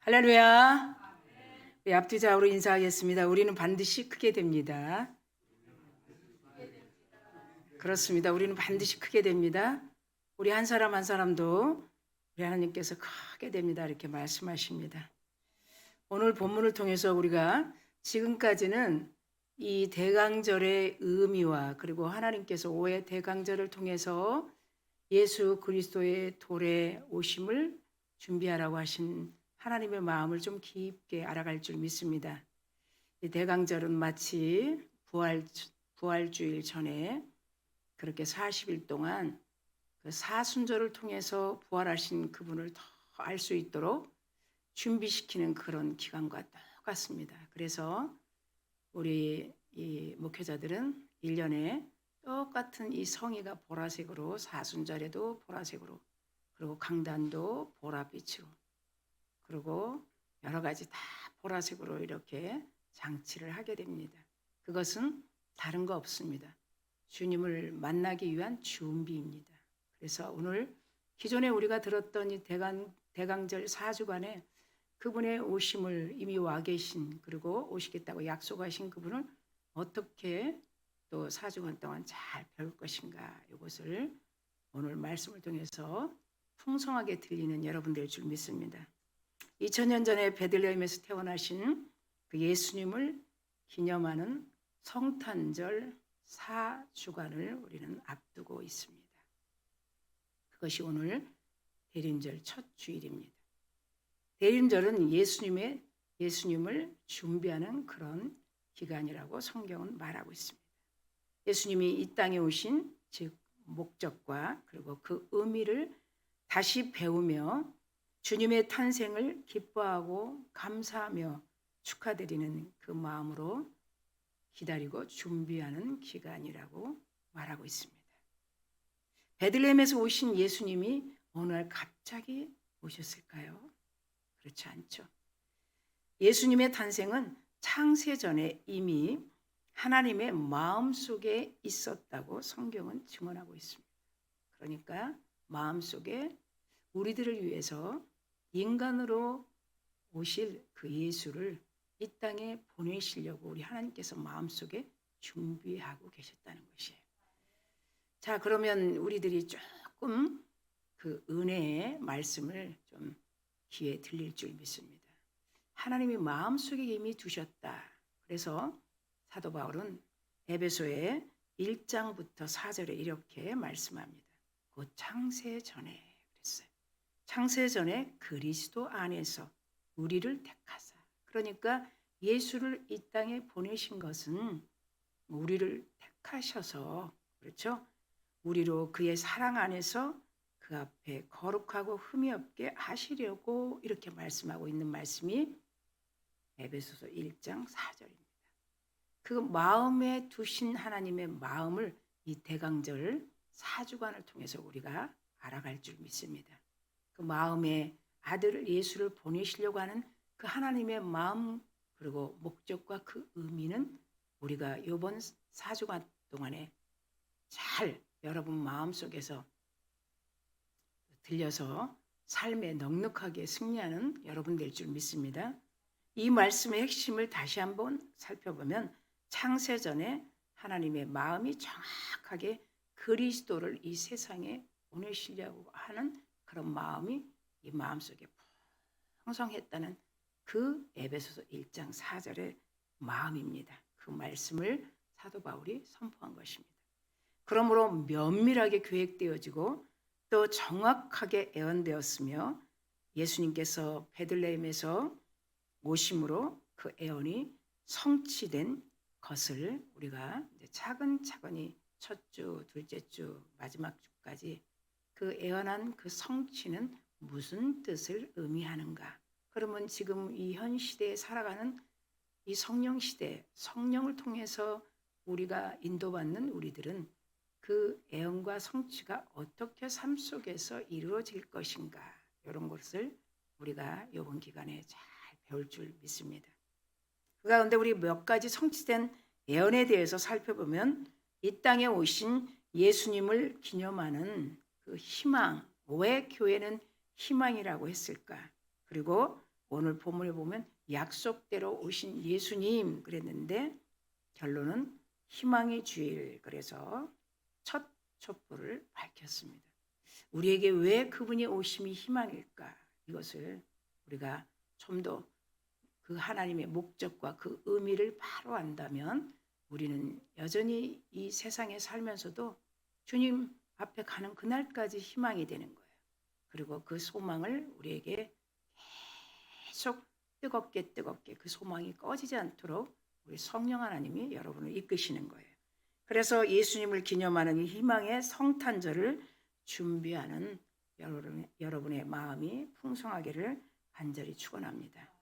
할렐루야. 우리 앞뒤좌우로 인사하겠습니다. 우리는 반드시 크게 됩니다. 그렇습니다. 우리는 반드시 크게 됩니다. 우리 한 사람 한 사람도 우리 하나님께서 크게 됩니다. 이렇게 말씀하십니다. 오늘 본문을 통해서 우리가 지금까지는 이 대강절의 의미와 그리고 하나님께서 올해 대강절을 통해서 예수 그리스도의 돌에 오심을 준비하라고 하신 하나님의 마음을 좀 깊게 알아갈 줄 믿습니다. 이 대강절은 마치 부활주일 전에 그렇게 40일 동안 그 사순절을 통해서 부활하신 그분을 더 알 수 있도록 준비시키는 그런 기간과 똑같습니다. 그래서 우리 이 목회자들은 1년에 똑같은 이 성의가 보라색으로 사순절에도 보라색으로 그리고 강단도 보랏빛으로 그리고 여러 가지 다 보라색으로 이렇게 장치를 하게 됩니다. 그것은 다른 거 없습니다. 주님을 만나기 위한 준비입니다. 그래서 오늘 기존에 우리가 들었던 이 대강절 4주간에 그분의 오심을 이미 와 계신 그리고 오시겠다고 약속하신 그분을 어떻게 또 4주간 동안 잘 배울 것인가 이것을 오늘 말씀을 통해서 풍성하게 들리는 여러분들일 줄 믿습니다. 2000년 전에 베들레헴에서 태어나신 그 예수님을 기념하는 성탄절 4주간을 우리는 앞두고 있습니다. 그것이 오늘 대림절 첫 주일입니다. 대림절은 예수님을 준비하는 그런 기간이라고 성경은 말하고 있습니다. 예수님이 이 땅에 오신 즉 목적과 그리고 그 의미를 다시 배우며 주님의 탄생을 기뻐하고 감사하며 축하드리는 그 마음으로 기다리고 준비하는 기간이라고 말하고 있습니다. 베들레헴에서 오신 예수님이 어느 날 갑자기 오셨을까요? 그렇지 않죠. 예수님의 탄생은 창세전에 이미 하나님의 마음속에 있었다고 성경은 증언하고 있습니다. 그러니까 마음속에 우리들을 위해서 인간으로 오실 그 예수를 이 땅에 보내시려고 우리 하나님께서 마음속에 준비하고 계셨다는 것이에요. 자, 그러면 우리들이 조금 그 은혜의 말씀을 좀 귀에 들릴 줄 믿습니다. 하나님이 마음속에 이미 두셨다. 그래서 사도 바울은 에베소의 1장부터 4절에 이렇게 말씀합니다. 곧 창세 전에 그랬어요. 창세 전에 그리스도 안에서 우리를 택하사. 그러니까 예수를 이 땅에 보내신 것은 우리를 택하셔서 그렇죠? 우리로 그의 사랑 안에서 그 앞에 거룩하고 흠이 없게 하시려고 이렇게 말씀하고 있는 말씀이 에베소서 1장 4절입니다. 그 마음에 두신 하나님의 마음을 이 대강절 4주간을 통해서 우리가 알아갈 줄 믿습니다. 그 마음에 아들 예수를 보내시려고 하는 그 하나님의 마음 그리고 목적과 그 의미는 우리가 이번 4주간 동안에 잘 여러분 마음속에서 들려서 삶에 넉넉하게 승리하는 여러분 될 줄 믿습니다. 이 말씀의 핵심을 다시 한번 살펴보면 창세전에 하나님의 마음이 정확하게 그리스도를 이 세상에 보내시려고 하는 그런 마음이 이 마음속에 풍성했다는 그 에베소서 1장 4절의 마음입니다. 그 말씀을 사도 바울이 선포한 것입니다. 그러므로 면밀하게 계획되어지고 또 정확하게 애언되었으며 예수님께서 베들레헴에서 오심으로 그 애언이 성취된 것을 우리가 이제 차근차근히 첫 주, 둘째 주, 마지막 주까지 그 애언한 그 성취는 무슨 뜻을 의미하는가? 그러면 지금 이 현 시대에 살아가는 이 성령 시대, 성령을 통해서 우리가 인도받는 우리들은 그 애언과 성취가 어떻게 삶 속에서 이루어질 것인가? 이런 것을 우리가 이번 기간에 잘 배울 줄 믿습니다. 그 가운데 우리 몇 가지 성취된 애언에 대해서 살펴보면 이 땅에 오신 예수님을 기념하는 그 희망, 왜 교회는 희망이라고 했을까? 그리고 오늘 본문에 보면 약속대로 오신 예수님 그랬는데 결론은 희망의 주일. 그래서 첫 촛불을 밝혔습니다. 우리에게 왜 그분이 오심이 희망일까? 이것을 우리가 좀 더 그 하나님의 목적과 그 의미를 바로 안다면 우리는 여전히 이 세상에 살면서도 주님 앞에 가는 그날까지 희망이 되는 거예요. 그리고 그 소망을 우리에게 계속 뜨겁게 그 소망이 꺼지지 않도록 우리 성령 하나님이 여러분을 이끄시는 거예요. 그래서 예수님을 기념하는 이 희망의 성탄절을 준비하는 여러분의 마음이 풍성하기를 간절히 축원합니다.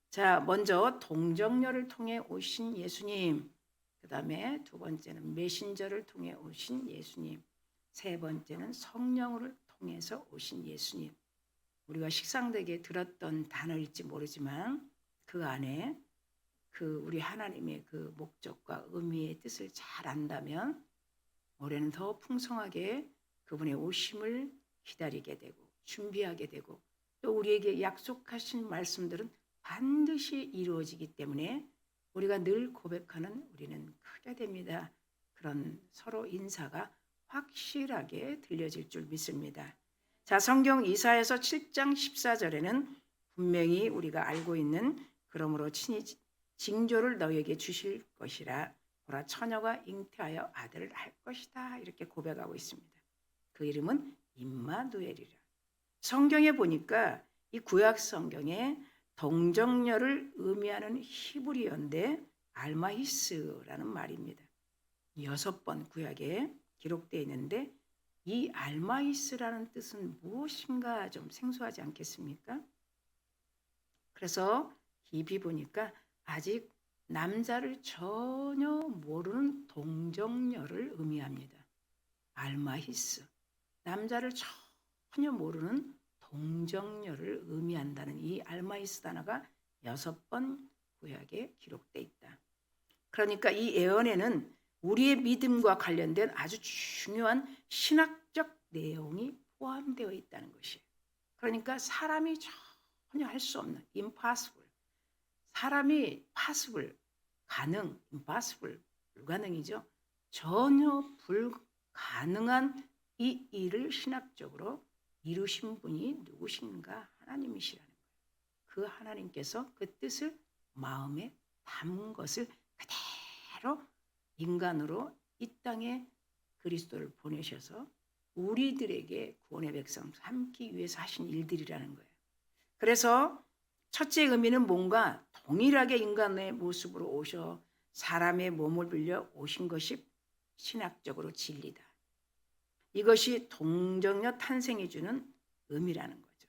자, 먼저 동정녀를 통해 오신 예수님, 그 다음에 두 번째는 메신저를 통해 오신 예수님, 세 번째는 성령을 통해서 오신 예수님. 우리가 식상되게 들었던 단어일지 모르지만 그 안에 그 우리 하나님의 그 목적과 의미의 뜻을 잘 안다면 올해는 더 풍성하게 그분의 오심을 기다리게 되고 준비하게 되고 또 우리에게 약속하신 말씀들은 반드시 이루어지기 때문에 우리가 늘 고백하는 우리는 크게 됩니다. 그런 서로 인사가 확실하게 들려질 줄 믿습니다. 자, 성경 이사야서 7장 14절에는 분명히 우리가 알고 있는 그러므로 친히 징조를 너에게 주실 것이라 보라 처녀가 잉태하여 아들을 할 것이다 이렇게 고백하고 있습니다. 그 이름은 임마누엘이라. 성경에 보니까 이 구약 성경에 동정녀를 의미하는 히브리어인데 알마히스라는 말입니다. 6번 구약에 기록되어 있는데 이 알마히스라는 뜻은 무엇인가 좀 생소하지 않겠습니까? 그래서 깊이 보니까 아직 남자를 전혀 모르는 동정녀를 의미합니다. 알마히스, 남자를 전혀 모르는 동정녀를 의미한다는 이 알마히스 단어가 6번 구약에 기록되어 있다. 그러니까 이 예언에는 우리의 믿음과 관련된 아주 중요한 신학적 내용이 포함되어 있다는 것이에요. 그러니까 사람이 전혀 할 수 없는 impossible, 사람이 possible, 가능, impossible, 불가능이죠. 전혀 불가능한 이 일을 신학적으로 이루신 분이 누구신가? 하나님이시라는 거예요. 그 하나님께서 그 뜻을 마음에 담은 것을 그대로 인간으로 이 땅에 그리스도를 보내셔서 우리들에게 구원의 백성 삼기 위해서 하신 일들이라는 거예요. 그래서 첫째 의미는 뭔가 동일하게 인간의 모습으로 오셔 사람의 몸을 빌려 오신 것이 신학적으로 진리다. 이것이 동정녀 탄생이 주는 의미라는 거죠.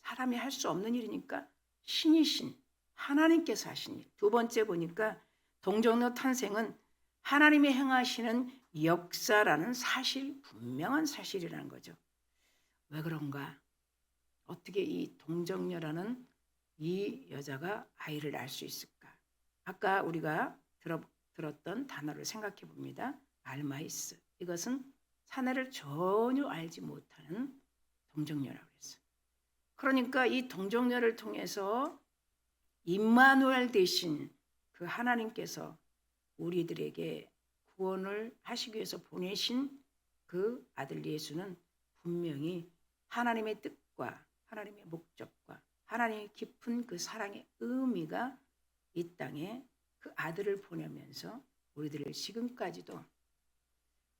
사람이 할 수 없는 일이니까 신이신 하나님께서 하신 일. 두 번째 보니까 동정녀 탄생은 하나님이 행하시는 역사라는 사실, 분명한 사실이라는 거죠. 왜 그런가? 어떻게 이 동정녀라는 이 여자가 아이를 낳을 수 있을까? 아까 우리가 들었던 단어를 생각해 봅니다. 알마이스. 이것은 사내를 전혀 알지 못하는 동정녀라고 했어요. 그러니까 이 동정녀를 통해서 임마누엘 대신 그 하나님께서 우리들에게 구원을 하시기 위해서 보내신 그 아들 예수는 분명히 하나님의 뜻과 하나님의 목적과 하나님의 깊은 그 사랑의 의미가 이 땅에 그 아들을 보내면서 우리들을 지금까지도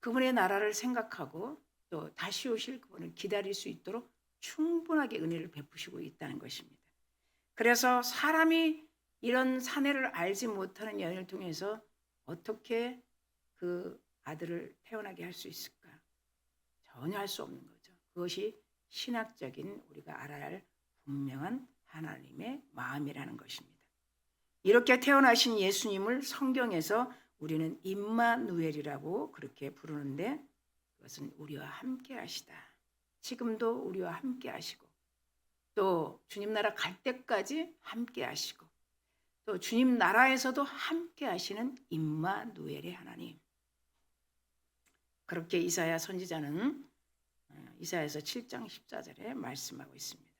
그분의 나라를 생각하고 또 다시 오실 그분을 기다릴 수 있도록 충분하게 은혜를 베푸시고 있다는 것입니다. 그래서 사람이 이런 사내를 알지 못하는 여인을 통해서 어떻게 그 아들을 태어나게 할 수 있을까? 전혀 할 수 없는 거죠. 그것이 신학적인 우리가 알아야 할 분명한 하나님의 마음이라는 것입니다. 이렇게 태어나신 예수님을 성경에서 우리는 임마누엘이라고 그렇게 부르는데 그것은 우리와 함께 하시다. 지금도 우리와 함께 하시고 또 주님 나라 갈 때까지 함께 하시고 또 주님 나라에서도 함께 하시는 임마누엘의 하나님. 그렇게 이사야 선지자는 이사야서 7장 14절에 말씀하고 있습니다.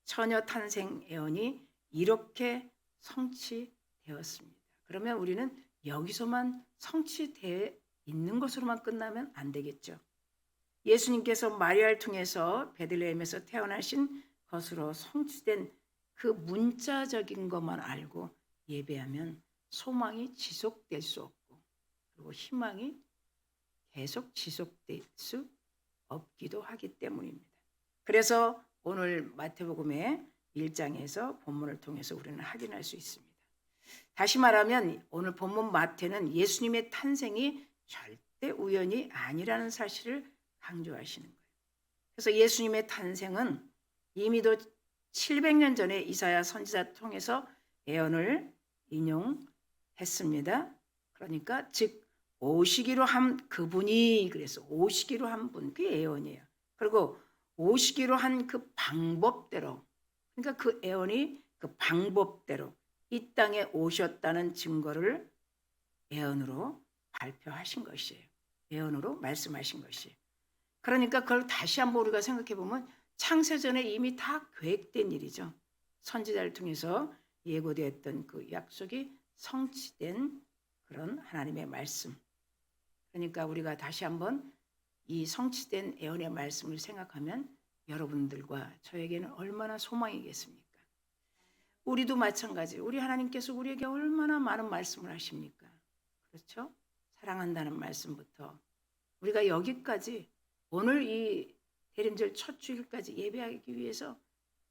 처녀 탄생 예언이 이렇게 성취되었습니다. 그러면 우리는 여기서만 성취되어 있는 것으로만 끝나면 안 되겠죠. 예수님께서 마리아를 통해서 베들레헴에서 태어나신 것으로 성취된 그 문자적인 것만 알고 예배하면 소망이 지속될 수 없고, 그리고 희망이 계속 지속될 수 없기도 하기 때문입니다. 그래서 오늘 마태복음의 1장에서 본문을 통해서 우리는 확인할 수 있습니다. 다시 말하면 오늘 본문 마태는 예수님의 탄생이 절대 우연이 아니라는 사실을 강조하시는 거예요. 그래서 예수님의 탄생은 이미도 700년 전에 이사야 선지자 통해서 예언을 인용했습니다. 그러니까 즉 오시기로 한 그분이, 그래서 오시기로 한 분, 그게 예언이에요. 그리고 오시기로 한 그 방법대로, 그러니까 그 예언이 그 방법대로 이 땅에 오셨다는 증거를 예언으로 발표하신 것이에요. 예언으로 말씀하신 것이에요. 그러니까 그걸 다시 한번 우리가 생각해 보면 창세전에 이미 다 계획된 일이죠. 선지자를 통해서 예고되었던 그 약속이 성취된 그런 하나님의 말씀. 그러니까 우리가 다시 한번 이 성취된 예언의 말씀을 생각하면 여러분들과 저에게는 얼마나 소망이겠습니까? 우리도 마찬가지. 우리 하나님께서 우리에게 얼마나 많은 말씀을 하십니까? 그렇죠? 사랑한다는 말씀부터 우리가 여기까지 오늘 이 대림절 첫 주일까지 예배하기 위해서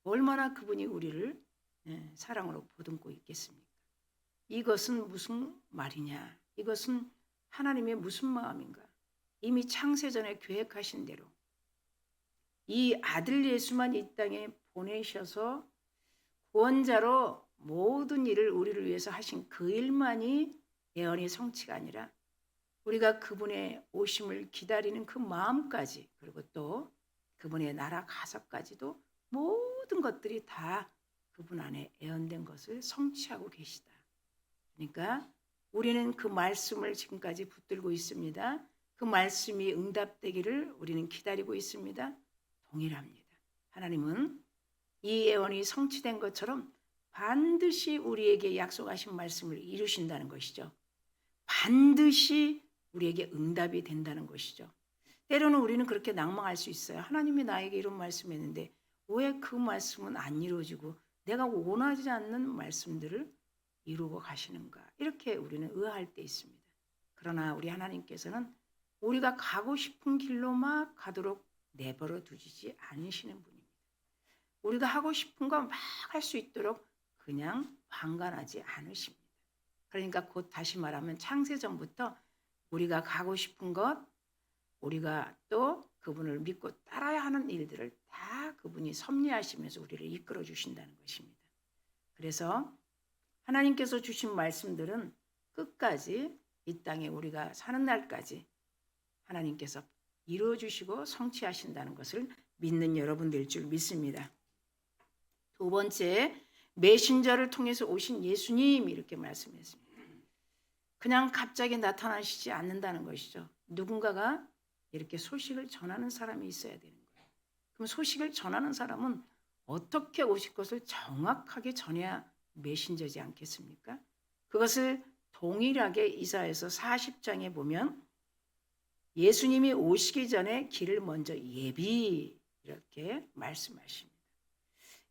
얼마나 그분이 우리를 사랑으로 보듬고 있겠습니까? 이것은 무슨 말이냐? 이것은 하나님의 무슨 마음인가? 이미 창세전에 계획하신 대로 이 아들 예수만 이 땅에 보내셔서 구원자로 모든 일을 우리를 위해서 하신 그 일만이 예언의 성취가 아니라 우리가 그분의 오심을 기다리는 그 마음까지, 그리고 또 그분의 나라 가서까지도 모든 것들이 다 그분 안에 예언된 것을 성취하고 계시다. 그러니까 우리는 그 말씀을 지금까지 붙들고 있습니다. 그 말씀이 응답되기를 우리는 기다리고 있습니다. 동일합니다. 하나님은 이 예언이 성취된 것처럼 반드시 우리에게 약속하신 말씀을 이루신다는 것이죠. 반드시 우리에게 응답이 된다는 것이죠. 때로는 우리는 그렇게 낭망할 수 있어요. 하나님이 나에게 이런 말씀했는데 왜 그 말씀은 안 이루어지고 내가 원하지 않는 말씀들을 이루고 가시는가? 이렇게 우리는 의아할 때 있습니다. 그러나 우리 하나님께서는 우리가 가고 싶은 길로 막 가도록 내버려 두지 않으시는 분입니다. 우리가 하고 싶은 거 막 할 수 있도록 그냥 방관하지 않으십니다. 그러니까 곧 다시 말하면 창세전부터 우리가 가고 싶은 것, 우리가 또 그분을 믿고 따라야 하는 일들을 다 그분이 섭리하시면서 우리를 이끌어 주신다는 것입니다. 그래서 하나님께서 주신 말씀들은 끝까지 이 땅에 우리가 사는 날까지 하나님께서 이루어 주시고 성취하신다는 것을 믿는 여러분들 줄 믿습니다. 두 번째, 메신저를 통해서 오신 예수님, 이렇게 말씀했습니다. 그냥 갑자기 나타나시지 않는다는 것이죠. 누군가가 이렇게 소식을 전하는 사람이 있어야 되는 거예요. 그럼 소식을 전하는 사람은 어떻게 오실 것을 정확하게 전해야 메신저지 않겠습니까? 그것을 동일하게 이사야서 40장에 보면 예수님이 오시기 전에 길을 먼저 예비, 이렇게 말씀하십니다.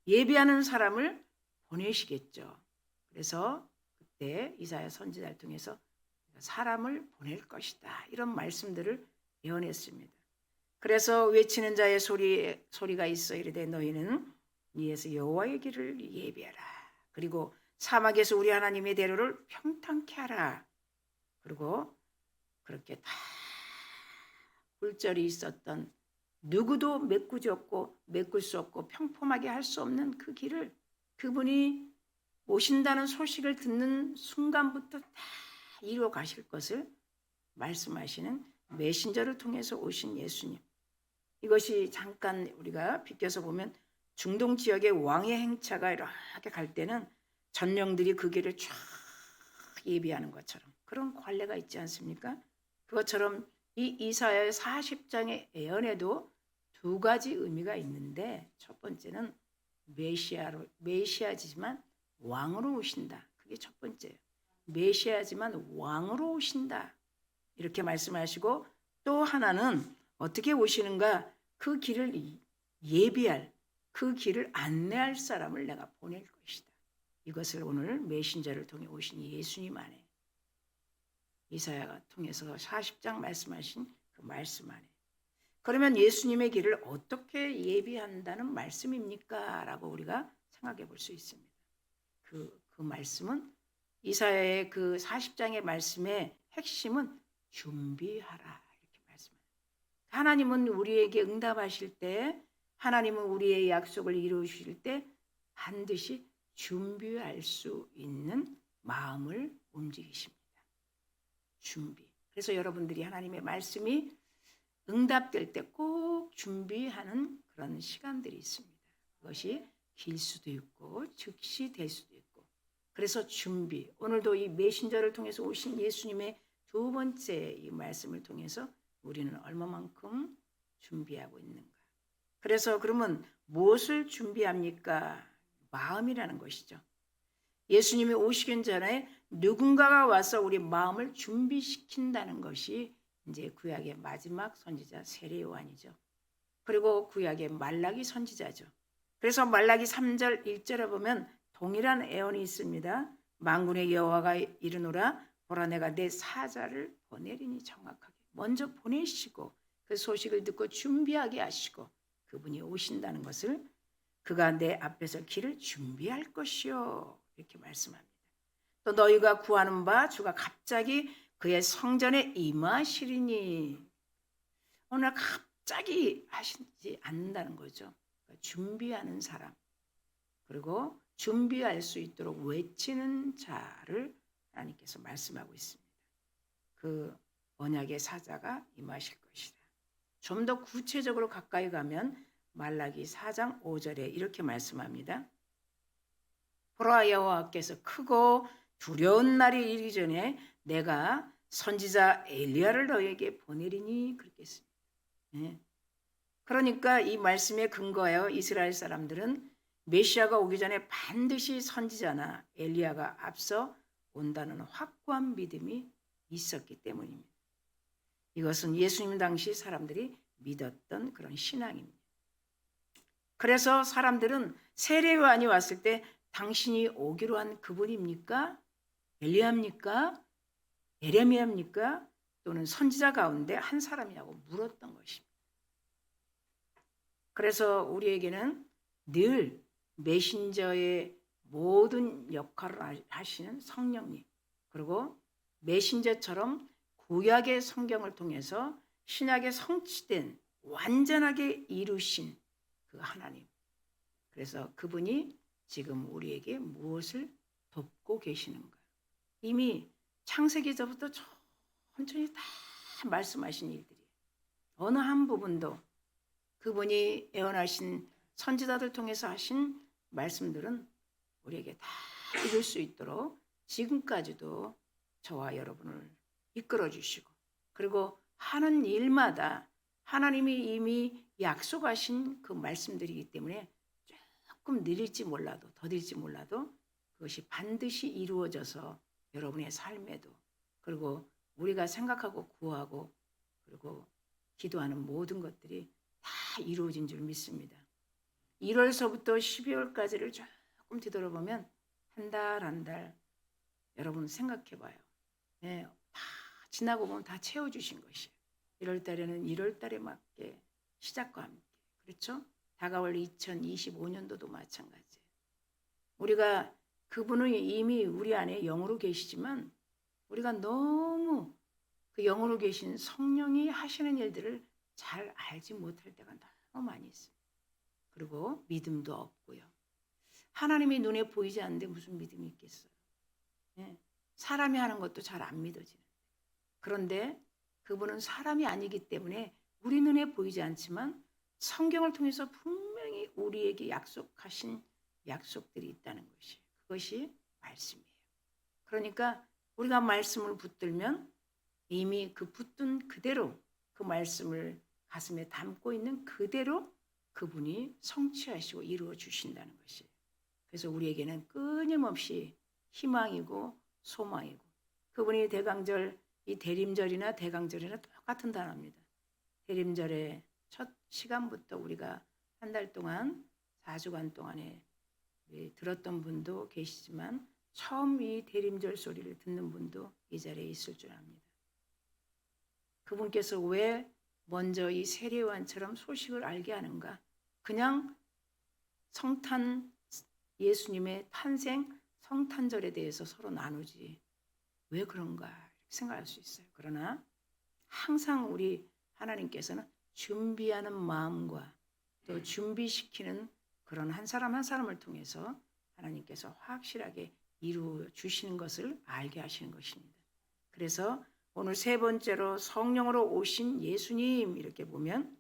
예비하는 사람을 보내시겠죠. 그래서 그때 이사야 선지자를 통해서 사람을 보낼 것이다, 이런 말씀들을 예언했습니다. 그래서 외치는 자의 소리가 있어 이르되 너희는 이에서 여호와의 길을 예비하라. 그리고 사막에서 우리 하나님의 대로를 평탄케 하라. 그리고 그렇게 다 굴절이 있었던, 누구도 메꾸지 없고 메꿀 수 없고 평범하게 할 수 없는 그 길을 그분이 오신다는 소식을 듣는 순간부터 다 이루어 가실 것을 말씀하시는 메신저를 통해서 오신 예수님. 이것이 잠깐 우리가 비껴서 보면 중동 지역의 왕의 행차가 이렇게 갈 때는 전령들이 그 길을 쫙 예비하는 것처럼 그런 관례가 있지 않습니까? 그것처럼 이 이사야의 40장의 예언에도 두 가지 의미가 있는데, 첫 번째는 메시아지만 왕으로 오신다. 그게 첫 번째예요. 메시아지만 왕으로 오신다. 이렇게 말씀하시고 또 하나는 어떻게 오시는가? 그 길을 예비할, 그 길을 안내할 사람을 내가 보낼 것이다. 이것을 오늘 메신저를 통해 오신 예수님 안에 이사야가 통해서 40장 말씀하신 그 말씀 안에 그러면 예수님의 길을 어떻게 예비한다는 말씀입니까? 라고 우리가 생각해 볼 수 있습니다. 그 말씀은 이사야의 그 40장의 말씀의 핵심은 준비하라 이렇게 말씀합니다. 하나님은 우리에게 응답하실 때 하나님은 우리의 약속을 이루실 때 반드시 준비할 수 있는 마음을 움직이십니다. 준비. 그래서 여러분들이 하나님의 말씀이 응답될 때 꼭 준비하는 그런 시간들이 있습니다. 그것이 길 수도 있고 즉시 될 수도 있고. 그래서 준비. 오늘도 이 메신저를 통해서 오신 예수님의 두 번째 이 말씀을 통해서 우리는 얼마만큼 준비하고 있는가. 그래서 그러면 무엇을 준비합니까? 마음이라는 것이죠. 예수님이 오시기 전에 누군가가 와서 우리 마음을 준비시킨다는 것이 이제 구약의 마지막 선지자 세례 요한이죠. 그리고 구약의 말라기 선지자죠. 그래서 말라기 3절 1절에 보면 동일한 애언이 있습니다. 만군의 여호와가 이르노라 보라 내가 내 사자를 보내리니 정확하게 먼저 보내시고 그 소식을 듣고 준비하게 하시고 그분이 오신다는 것을 그가 내 앞에서 길을 준비할 것이요 이렇게 말씀합니다. 또 너희가 구하는 바 주가 갑자기 그의 성전에 임하시리니 오늘 갑자기 하시지 않는다는 거죠. 그러니까 준비하는 사람 그리고 준비할 수 있도록 외치는 자를 하나님께서 말씀하고 있습니다. 그 언약의 사자가 임하실 것이다. 좀 더 구체적으로 가까이 가면 말라기 4장 5절에 이렇게 말씀합니다. 보라 여호와께서 크고 두려운 날이 이르기 전에 내가 선지자 엘리야를 너에게 보내리니 그렇게 했습니다. 네. 그러니까 이 말씀에 근거하여 이스라엘 사람들은 메시아가 오기 전에 반드시 선지자나 엘리야가 앞서 온다는 확고한 믿음이 있었기 때문입니다. 이것은 예수님 당시 사람들이 믿었던 그런 신앙입니다. 그래서 사람들은 세례 요한이 왔을 때 당신이 오기로 한 그분입니까? 엘리야입니까? 예레미야입니까? 또는 선지자 가운데 한 사람이라고 물었던 것입니다. 그래서 우리에게는 늘 메신저의 모든 역할을 하시는 성령님 그리고 메신저처럼 구약의 성경을 통해서 신약에 성취된 완전하게 이루신 그 하나님 그래서 그분이 지금 우리에게 무엇을 돕고 계시는가 이미 창세기서부터 천천히 다 말씀하신 일들이에요. 어느 한 부분도 그분이 예언하신 선지자들 통해서 하신 말씀들은 우리에게 다 이룰 수 있도록 지금까지도 저와 여러분을 이끌어 주시고 그리고 하는 일마다 하나님이 이미 약속하신 그 말씀들이기 때문에 조금 느릴지 몰라도 더딜지 몰라도 그것이 반드시 이루어져서 여러분의 삶에도 그리고 우리가 생각하고 구하고 그리고 기도하는 모든 것들이 다 이루어진 줄 믿습니다. 1월서부터 12월까지를 조금 뒤돌아보면 한 달 한 달 여러분 생각해 봐요. 네, 다 지나고 보면 다 채워주신 것이에요. 1월 달에는 1월 달에 맞게 시작과 함께 그렇죠? 다가올 2025년도도 마찬가지예요. 우리가 그분은 이미 우리 안에 영으로 계시지만 우리가 너무 그 영으로 계신 성령이 하시는 일들을 잘 알지 못할 때가 너무 많이 있어요. 그리고 믿음도 없고요. 하나님이 눈에 보이지 않는데 무슨 믿음이 있겠어요. 네. 사람이 하는 것도 잘 안 믿어지는. 그런데 그분은 사람이 아니기 때문에 우리 눈에 보이지 않지만 성경을 통해서 분명히 우리에게 약속하신 약속들이 있다는 것이에요. 그것이 말씀이에요. 그러니까 우리가 말씀을 붙들면 이미 그 붙든 그대로 그 말씀을 가슴에 담고 있는 그대로 그분이 성취하시고 이루어 주신다는 것이에요. 그래서 우리에게는 끊임없이 희망이고 소망이고, 그분이 대강절, 이 대림절이나 대강절이나 똑같은 단어입니다. 대림절의 첫 시간부터 우리가 한 달 동안 4주간 동안에 들었던 분도 계시지만 처음 이 대림절 소리를 듣는 분도 이 자리에 있을 줄 압니다. 그분께서 왜 먼저 이 세례요한처럼 소식을 알게 하는가? 그냥 성탄, 예수님의 탄생 성탄절에 대해서 서로 나누지 왜 그런가 이렇게 생각할 수 있어요. 그러나 항상 우리 하나님께서는 준비하는 마음과 또 준비시키는 그런 한 사람 한 사람을 통해서 하나님께서 확실하게 이루어 주시는 것을 알게 하시는 것입니다. 그래서 오늘 세 번째로 성령으로 오신 예수님, 이렇게 보면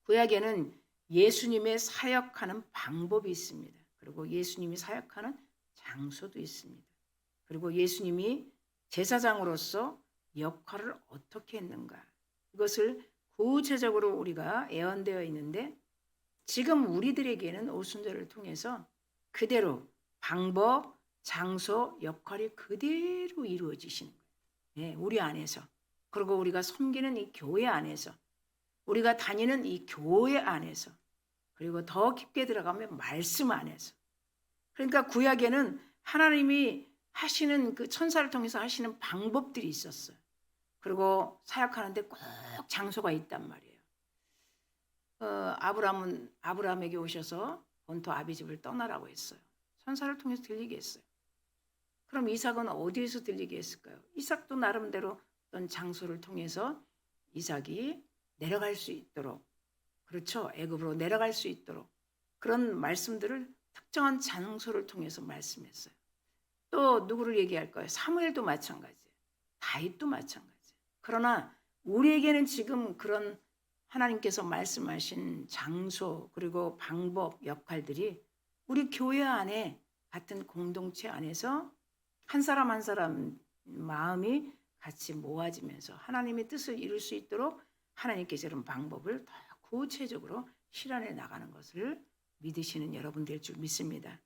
구약에는 예수님의 사역하는 방법이 있습니다. 그리고 예수님이 사역하는 장소도 있습니다. 그리고 예수님이 제사장으로서 역할을 어떻게 했는가, 이것을 구체적으로 우리가 예언되어 있는데, 지금 우리들에게는 오순절을 통해서 그대로 방법, 장소, 역할이 그대로 이루어지시는 거예요. 네, 우리 안에서. 그리고 우리가 섬기는 이 교회 안에서, 우리가 다니는 이 교회 안에서, 그리고 더 깊게 들어가면 말씀 안에서. 그러니까 구약에는 하나님이 하시는 그 천사를 통해서 하시는 방법들이 있었어요. 그리고 사역하는데 꼭 장소가 있단 말이에요. 아브라함에게 오셔서 본토 아비집을 떠나라고 했어요. 천사를 통해서 들리게 했어요. 그럼 이삭은 어디에서 들리게 했을까요? 이삭도 나름대로 어떤 장소를 통해서 이삭이 내려갈 수 있도록, 그렇죠, 애굽으로 내려갈 수 있도록 그런 말씀들을 특정한 장소를 통해서 말씀했어요. 또 누구를 얘기할까요? 사무엘도 마찬가지예요. 다윗도 마찬가지예요. 그러나 우리에게는 지금 그런 하나님께서 말씀하신 장소, 그리고 방법, 역할들이 우리 교회 안에 같은 공동체 안에서 한 사람 한 사람 마음이 같이 모아지면서 하나님의 뜻을 이룰 수 있도록 하나님께서 이런 방법을 더 구체적으로 실현해 나가는 것을 믿으시는 여러분 될 줄 믿습니다.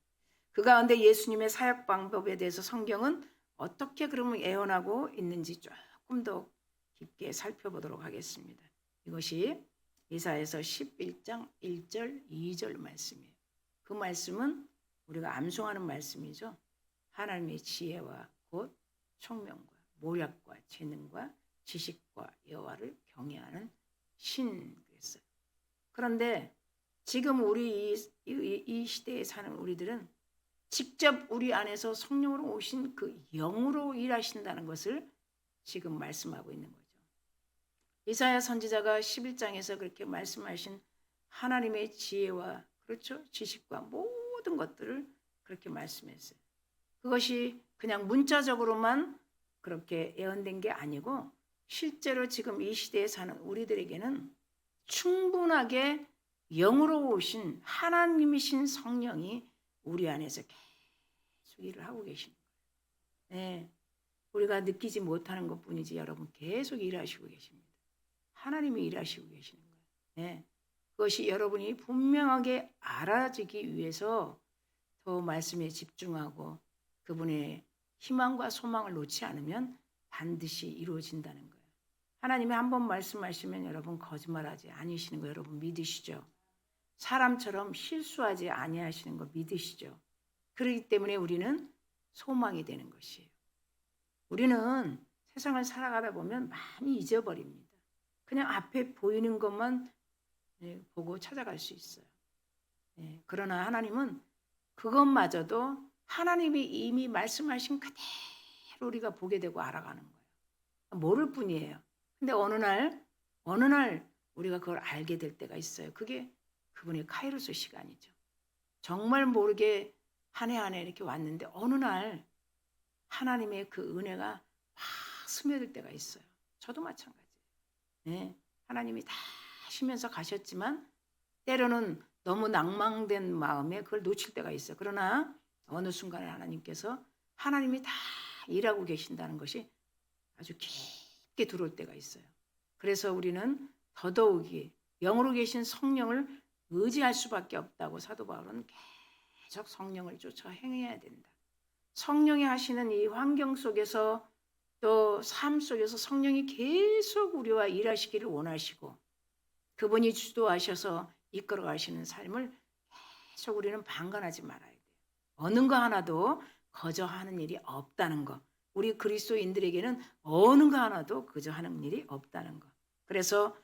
그 가운데 예수님의 사역 방법에 대해서 성경은 어떻게 그러면 예언하고 있는지 조금 더 깊게 살펴보도록 하겠습니다. 이것이 이사야서 11장 1절 2절 말씀이에요. 그 말씀은 우리가 암송하는 말씀이죠. 하나님의 지혜와 곧 총명과 모략과 재능과 지식과 여호와를 경외하는 신 그랬어요. 그런데 지금 우리 이 시대에 사는 우리들은 직접 우리 안에서 성령으로 오신 그 영으로 일하신다는 것을 지금 말씀하고 있는 거죠. 이사야 선지자가 11장에서 그렇게 말씀하신 하나님의 지혜와, 그렇죠, 지식과 모든 것들을 그렇게 말씀했어요. 그것이 그냥 문자적으로만 그렇게 예언된 게 아니고 실제로 지금 이 시대에 사는 우리들에게는 충분하게 영으로 오신 하나님이신 성령이 우리 안에서 계속 일을 하고 계시는 거예요. 네, 우리가 느끼지 못하는 것뿐이지 여러분 계속 일하시고 계십니다. 하나님이 일하시고 계시는 거예요. 네, 그것이 여러분이 분명하게 알아지기 위해서 더 말씀에 집중하고 그분의 희망과 소망을 놓지 않으면 반드시 이루어진다는 거예요. 하나님이 한번 말씀하시면 여러분 거짓말하지 아니시는 거 여러분 믿으시죠? 사람처럼 실수하지 아니하시는 거 믿으시죠? 그렇기 때문에 우리는 소망이 되는 것이에요. 우리는 세상을 살아가다 보면 많이 잊어버립니다. 그냥 앞에 보이는 것만 보고 찾아갈 수 있어요. 그러나 하나님은 그것마저도 하나님이 이미 말씀하신 그대로 우리가 보게 되고 알아가는 거예요. 모를 뿐이에요. 근데 어느 날 우리가 그걸 알게 될 때가 있어요. 그게 그분의 카이로스 시간이죠. 정말 모르게 한 해 한 해 이렇게 왔는데 어느 날 하나님의 그 은혜가 확 스며들 때가 있어요. 저도 마찬가지예요. 네, 하나님이 다 하시면서 가셨지만 때로는 너무 낭망된 마음에 그걸 놓칠 때가 있어요. 그러나 어느 순간에 하나님이 다 일하고 계신다는 것이 아주 깊게 들어올 때가 있어요. 그래서 우리는 더더욱이 영으로 계신 성령을 의지할 수밖에 없다고 사도 바울은 계속 성령을 쫓아 행해야 된다. 성령이 하시는 이 환경 속에서 또 삶 속에서 성령이 계속 우리와 일하시기를 원하시고 그분이 주도하셔서 이끌어 가시는 삶을 계속 우리는 방관하지 말아야 돼요. 어느 거 하나도 거저하는 일이 없다는 거. 우리 그리스도인들에게는 어느 거 하나도 거저하는 일이 없다는 거. 그래서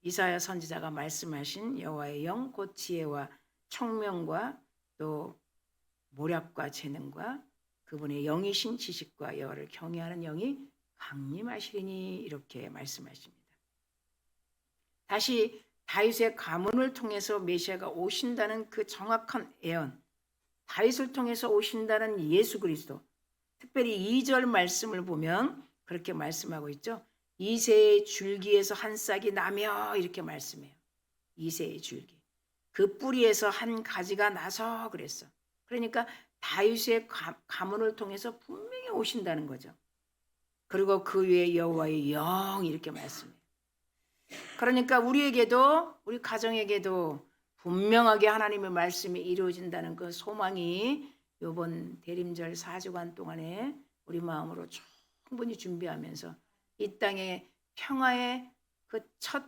이사야 선지자가 말씀하신 여호와의 영 곧 지혜와 총명과 또 모략과 재능과 그분의 영이신 지식과 여호와를 경외하는 영이 강림하시리니 이렇게 말씀하십니다. 다시 다윗의 가문을 통해서 메시아가 오신다는 그 정확한 예언, 다윗을 통해서 오신다는 예수 그리스도, 특별히 2절 말씀을 보면 그렇게 말씀하고 있죠. 이새의 줄기에서 한 싹이 나며 이렇게 말씀해요. 이새의 줄기. 그 뿌리에서 한 가지가 나서 그랬어. 그러니까 다윗의 가문을 통해서 분명히 오신다는 거죠. 그리고 그 위에 여호와의 영 이렇게 말씀해요. 그러니까 우리에게도 우리 가정에게도 분명하게 하나님의 말씀이 이루어진다는 그 소망이 이번 대림절 4주간 동안에 우리 마음으로 충분히 준비하면서 이 땅의 평화의 그 첫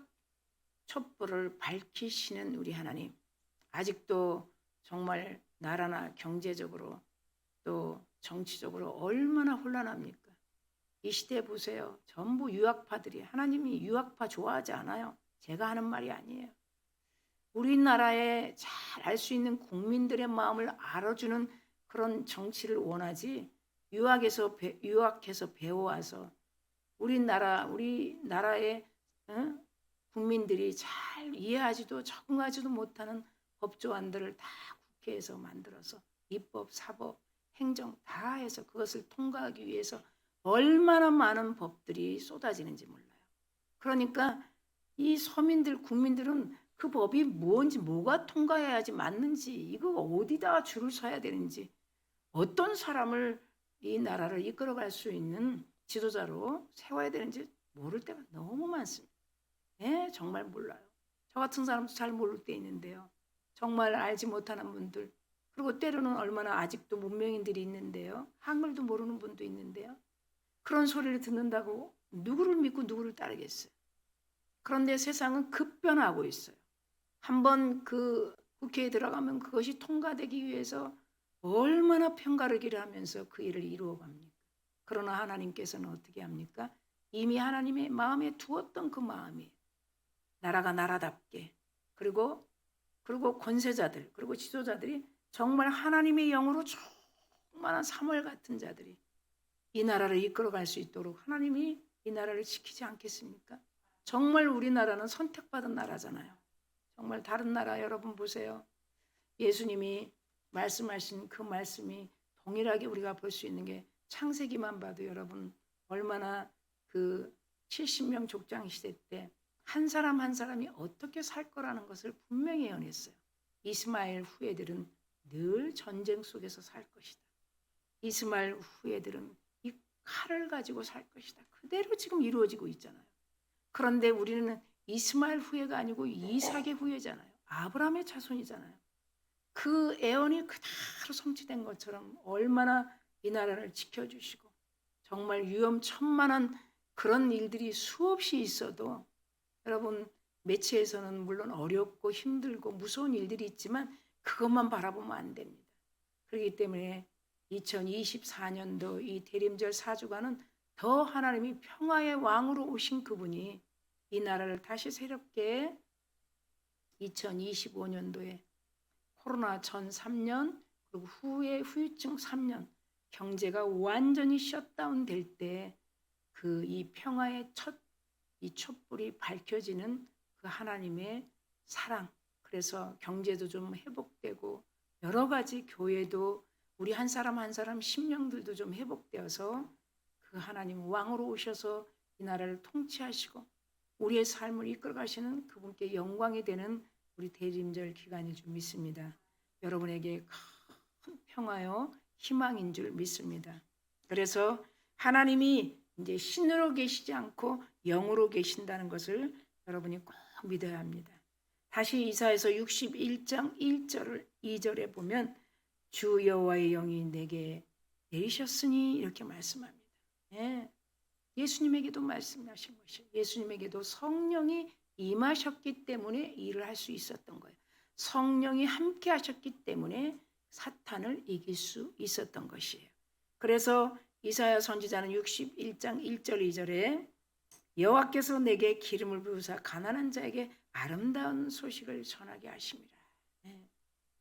촛불을 밝히시는 우리 하나님, 아직도 정말 나라나 경제적으로 또 정치적으로 얼마나 혼란합니까? 이 시대 보세요. 전부 유학파들이, 하나님이 유학파 좋아하지 않아요. 제가 하는 말이 아니에요. 우리나라에 잘 알 수 있는 국민들의 마음을 알아주는 그런 정치를 원하지, 유학해서 배워와서 우리나라의 국민들이 잘 이해하지도 적응하지도 못하는 법조안들을 다 국회에서 만들어서 입법, 사법, 행정 다 해서 그것을 통과하기 위해서 얼마나 많은 법들이 쏟아지는지 몰라요. 그러니까 이 서민들, 국민들은 그 법이 뭔지, 뭐가 통과해야지 맞는지, 이거 어디다 줄을 서야 되는지, 어떤 사람을 이 나라를 이끌어갈 수 있는 지도자로 세워야 되는지 모를 때가 너무 많습니다. 정말 몰라요. 저 같은 사람도 잘 모를 때 있는데요. 정말 알지 못하는 분들, 그리고 때로는 얼마나 아직도 문명인들이 있는데요. 한글도 모르는 분도 있는데요. 그런 소리를 듣는다고 누구를 믿고 누구를 따르겠어요. 그런데 세상은 급변하고 있어요. 한번 그 국회에 들어가면 그것이 통과되기 위해서 얼마나 편가르기를 하면서 그 일을 이루어 갑니까? 그러나 하나님께서는 어떻게 합니까? 이미 하나님의 마음에 두었던 그 마음이 나라가 나라답게, 그리고 권세자들, 그리고 지도자들이 정말 하나님의 영으로 충만한 사무엘 같은 자들이 이 나라를 이끌어갈 수 있도록 하나님이 이 나라를 지키지 않겠습니까? 정말 우리나라는 선택받은 나라잖아요. 정말 다른 나라 여러분 보세요. 예수님이 말씀하신 그 말씀이 동일하게 우리가 볼 수 있는 게 창세기만 봐도 여러분 얼마나 그 70명 족장 시대 때 한 사람 한 사람이 어떻게 살 거라는 것을 분명히 예언했어요. 이스마엘 후예들은 늘 전쟁 속에서 살 것이다. 이스마엘 후예들은 이 칼을 가지고 살 것이다. 그대로 지금 이루어지고 있잖아요. 그런데 우리는 이스마엘 후예가 아니고 이삭의 후예잖아요. 아브라함의 자손이잖아요. 그 예언이 그대로 성취된 것처럼 얼마나 이 나라를 지켜주시고 정말 위험천만한 그런 일들이 수없이 있어도 여러분 매체에서는 물론 어렵고 힘들고 무서운 일들이 있지만 그것만 바라보면 안 됩니다. 그렇기 때문에 2024년도 이 대림절 4주간은 더 하나님이 평화의 왕으로 오신 그분이 이 나라를 다시 새롭게 2025년도에 코로나 전 3년 그리고 후에 후유증 3년 경제가 완전히 셧다운 될 때 그 이 평화의 이 촛불이 밝혀지는 그 하나님의 사랑, 그래서 경제도 좀 회복되고 여러 가지 교회도 우리 한 사람 한 사람 심령들도 좀 회복되어서 그 하나님 왕으로 오셔서 이 나라를 통치하시고 우리의 삶을 이끌어 가시는 그분께 영광이 되는 우리 대림절 기간인 줄 믿습니다. 여러분에게 큰 평화요 희망인 줄 믿습니다. 그래서 하나님이 이제 신으로 계시지 않고 영으로 계신다는 것을 여러분이 꼭 믿어야 합니다. 다시 이사야서 61장 1절을 2절에 보면 주 여호와의 영이 내게 내리셨으니 이렇게 말씀합니다. 예. 예수님에게도 말씀하신 것이에요. 예수님에게도 성령이 임하셨기 때문에 일을 할 수 있었던 거예요. 성령이 함께 하셨기 때문에 사탄을 이길 수 있었던 것이에요. 그래서 이사야 선지자는 61장 1절 2절에 여호와께서 내게 기름을 부으사 가난한 자에게 아름다운 소식을 전하게 하심이라.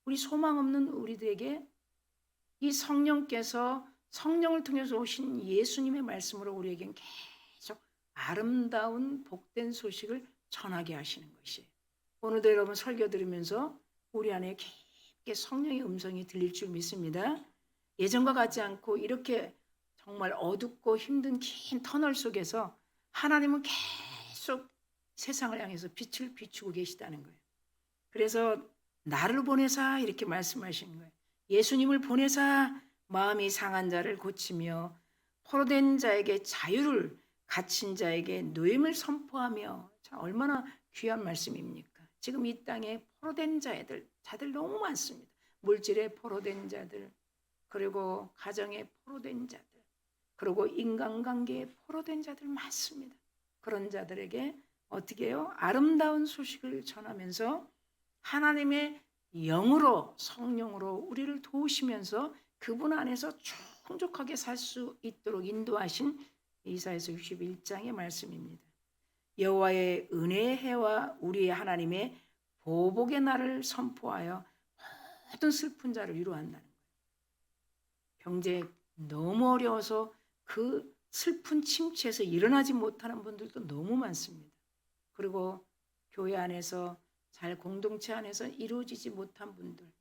우리 소망 없는 우리들에게 이 성령께서 성령을 통해서 오신 예수님의 말씀으로 우리에겐 계속 아름다운 복된 소식을 전하게 하시는 것이에요. 오늘도 여러분 설교 들으면서 우리 안에 깊게 성령의 음성이 들릴 줄 믿습니다. 예전과 같지 않고 이렇게 정말 어둡고 힘든 긴 터널 속에서 하나님은 계속 세상을 향해서 빛을 비추고 계시다는 거예요. 그래서 나를 보내사 이렇게 말씀하시는 거예요. 예수님을 보내사 마음이 상한 자를 고치며 포로된 자에게 자유를, 갇힌 자에게 노임을 선포하며. 자, 얼마나 귀한 말씀입니까? 지금 이 땅에 포로된 자들 너무 많습니다. 물질에 포로된 자들, 그리고 가정에 포로된 자들, 그리고 인간관계에 포로된 자들 많습니다. 그런 자들에게 어떻게 해요? 아름다운 소식을 전하면서 하나님의 영으로, 성령으로 우리를 도우시면서 그분 안에서 충족하게 살 수 있도록 인도하신 이사야서 61장의 말씀입니다. 여호와의 은혜의 해와 우리의 하나님의 보복의 날을 선포하여 모든 슬픈 자를 위로한다는 거예요. 경제 너무 어려워서 그 슬픈 침체에서 일어나지 못하는 분들도 너무 많습니다. 그리고 교회 안에서 잘 공동체 안에서 이루어지지 못한 분들,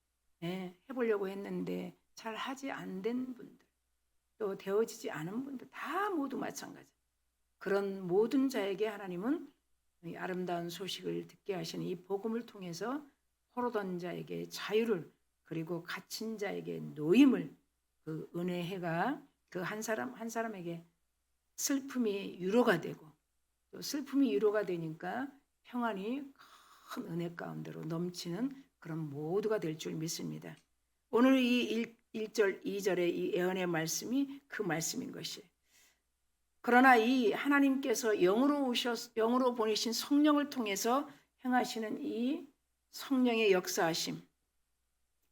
해보려고 했는데 잘 하지 않는 분들, 또 되어지지 않은 분들 다 모두 마찬가지. 그런 모든 자에게 하나님은 이 아름다운 소식을 듣게 하시는 이 복음을 통해서 포로된 자에게 자유를, 그리고 갇힌 자에게 노임을, 그 은혜의 해가 그 한 사람 한 사람에게 슬픔이 위로가 되고, 또 슬픔이 위로가 되니까 평안이 큰 은혜 가운데로 넘치는 그런 모두가 될 줄 믿습니다. 오늘 이 1절 2절의 이 예언의 말씀이 그 말씀인 것이에요. 그러나 이 하나님께서 영으로 보내신 성령을 통해서 행하시는 이 성령의 역사하심,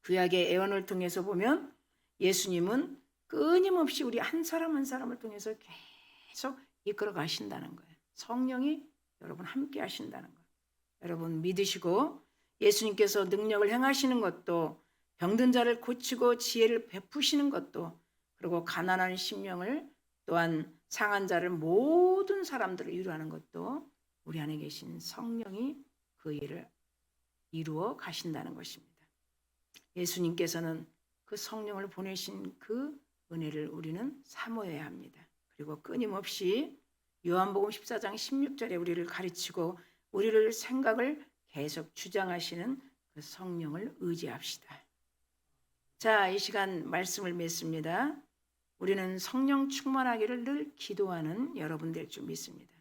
구약의 예언을 통해서 보면 예수님은 끊임없이 우리 한 사람 한 사람을 통해서 계속 이끌어 가신다는 거예요. 성령이 여러분 함께 하신다는 거예요. 여러분 믿으시고 예수님께서 능력을 행하시는 것도, 병든 자를 고치고 지혜를 베푸시는 것도, 그리고 가난한 심령을, 또한 상한 자를, 모든 사람들을 위로하는 것도 우리 안에 계신 성령이 그 일을 이루어 가신다는 것입니다. 예수님께서는 그 성령을 보내신 그 은혜를 우리는 사모해야 합니다. 그리고 끊임없이 요한복음 14장 16절에 우리를 가르치고 우리를 생각을 계속 주장하시는 그 성령을 의지합시다. 자, 이 시간 말씀을 맺습니다. 우리는 성령 충만하기를 늘 기도하는 여러분 될 줄 믿습니다.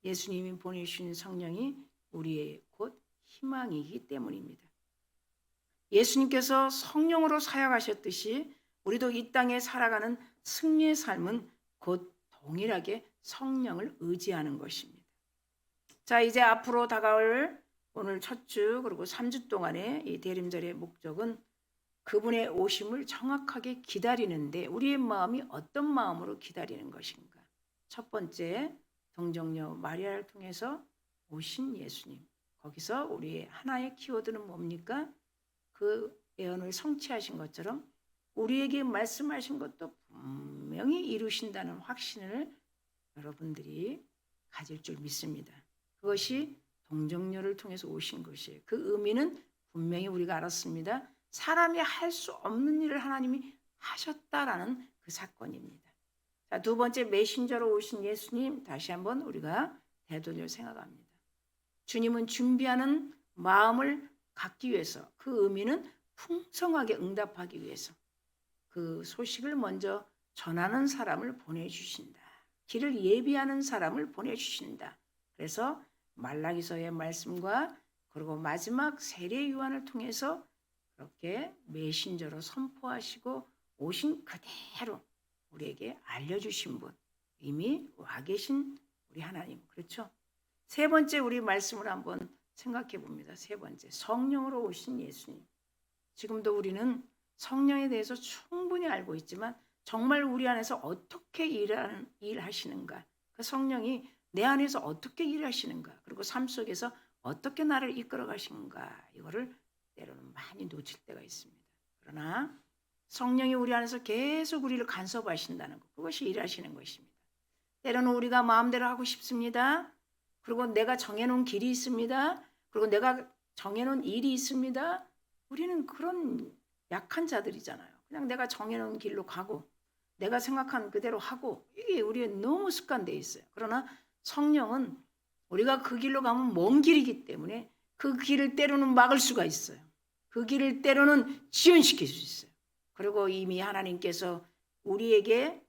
예수님이 보내주신 성령이 우리의 곧 희망이기 때문입니다. 예수님께서 성령으로 사역하셨듯이 우리도 이 땅에 살아가는 승리의 삶은 곧 동일하게 성령을 의지하는 것입니다. 자, 이제 앞으로 다가올 오늘 첫 주 그리고 3주 동안의 이 대림절의 목적은 그분의 오심을 정확하게 기다리는데 우리의 마음이 어떤 마음으로 기다리는 것인가. 첫 번째, 동정녀 마리아를 통해서 오신 예수님. 거기서 우리의 하나의 키워드는 뭡니까? 그 예언을 성취하신 것처럼 우리에게 말씀하신 것도 분명히 이루신다는 확신을 여러분들이 가질 줄 믿습니다. 그것이 동정녀를 통해서 오신 것이에요. 그 의미는 분명히 우리가 알았습니다. 사람이 할 수 없는 일을 하나님이 하셨다라는 그 사건입니다. 자, 두 번째, 메신저로 오신 예수님, 다시 한번 우리가 되돌려 생각합니다. 주님은 준비하는 마음을 갖기 위해서, 그 의미는 풍성하게 응답하기 위해서 그 소식을 먼저 전하는 사람을 보내주신다. 길을 예비하는 사람을 보내주신다. 그래서 말라기서의 말씀과 그리고 마지막 세례 요한을 통해서 그렇게 메신저로 선포하시고 오신 그대로 우리에게 알려주신 분, 이미 와 계신 우리 하나님. 그렇죠? 세 번째 우리 말씀을 한번 생각해 봅니다. 세 번째, 성령으로 오신 예수님. 지금도 우리는 성령에 대해서 충분히 알고 있지만 정말 우리 안에서 어떻게 일하시는가, 그 성령이 내 안에서 어떻게 일하시는가, 그리고 삶 속에서 어떻게 나를 이끌어 가시는가, 이거를 때로는 많이 놓칠 때가 있습니다. 그러나 성령이 우리 안에서 계속 우리를 간섭하신다는 것, 그것이 일하시는 것입니다. 때로는 우리가 마음대로 하고 싶습니다. 그리고 내가 정해놓은 길이 있습니다. 그리고 내가 정해놓은 일이 있습니다. 우리는 그런 약한 자들이잖아요. 그냥 내가 정해놓은 길로 가고 내가 생각한 그대로 하고, 이게 우리의 너무 습관되어 있어요. 그러나 성령은 우리가 그 길로 가면 먼 길이기 때문에 그 길을 때로는 막을 수가 있어요. 그 길을 때로는 지연시킬 수 있어요. 그리고 이미 하나님께서 우리에게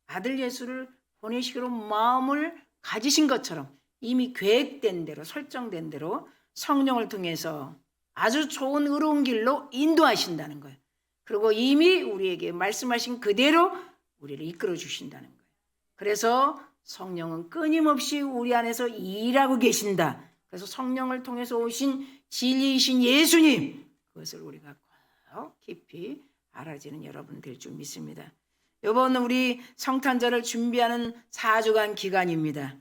아들 예수를 보내시기로 마음을 가지신 것처럼 이미 계획된 대로, 설정된 대로 성령을 통해서 아주 좋은 의로운 길로 인도하신다는 거예요. 그리고 이미 우리에게 말씀하신 그대로 우리를 이끌어 주신다는 거예요. 그래서 성령은 끊임없이 우리 안에서 일하고 계신다. 그래서 성령을 통해서 오신 진리이신 예수님, 그것을 우리가 꼭 깊이 알아지는 여러분 될 줄 믿습니다. 이번 우리 성탄절을 준비하는 4주간 기간입니다.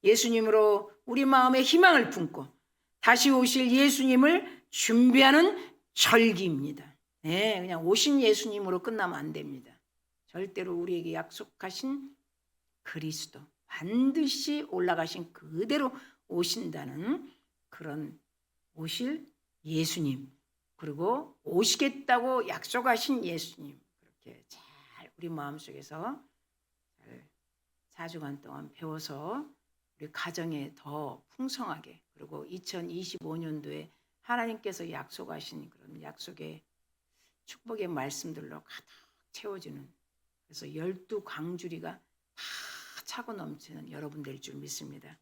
예수님으로 우리 마음에 희망을 품고 다시 오실 예수님을 준비하는 절기입니다. 네, 그냥 오신 예수님으로 끝나면 안 됩니다. 절대로 우리에게 약속하신 그리스도, 반드시 올라가신 그대로 오신다는 그런 오실 예수님, 그리고 오시겠다고 약속하신 예수님, 그렇게 잘 우리 마음속에서 잘 4주간 동안 배워서 우리 가정에 더 풍성하게, 그리고 2025년도에 하나님께서 약속하신 그런 약속의 축복의 말씀들로 가득 채워지는, 그래서 12광주리가 다 차고 넘치는 여러분 될 줄 믿습니다.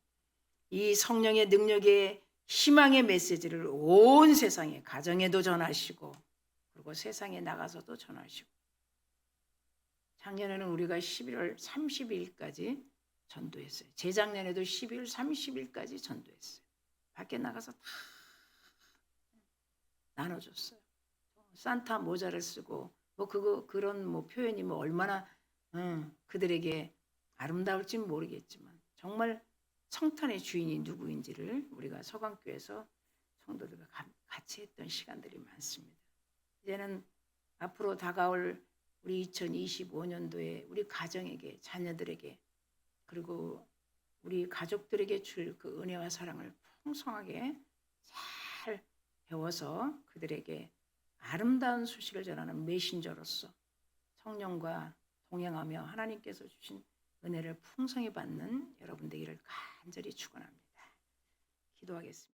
이 성령의 능력의 희망의 메시지를 온 세상에, 가정에도 전하시고 그리고 세상에 나가서도 전하시고, 작년에는 우리가 11월 30일까지 전도했어요. 재작년에도 12월 30일까지 전도했어요. 밖에 나가서 다 나눠줬어요. 산타 모자를 쓰고 그런 표현이 얼마나 그들에게 아름다울지 모르겠지만 정말 성탄의 주인이 누구인지를 우리가 서강교에서 성도들과 같이 했던 시간들이 많습니다. 이제는 앞으로 다가올 우리 2025년도에 우리 가정에게, 자녀들에게, 그리고 우리 가족들에게 줄 그 은혜와 사랑을 풍성하게 잘 배워서 그들에게 아름다운 소식을 전하는 메신저로서 성령과 동행하며 하나님께서 주신 은혜를 풍성히 받는 여러분 되기를 간절히 축원합니다. 기도하겠습니다.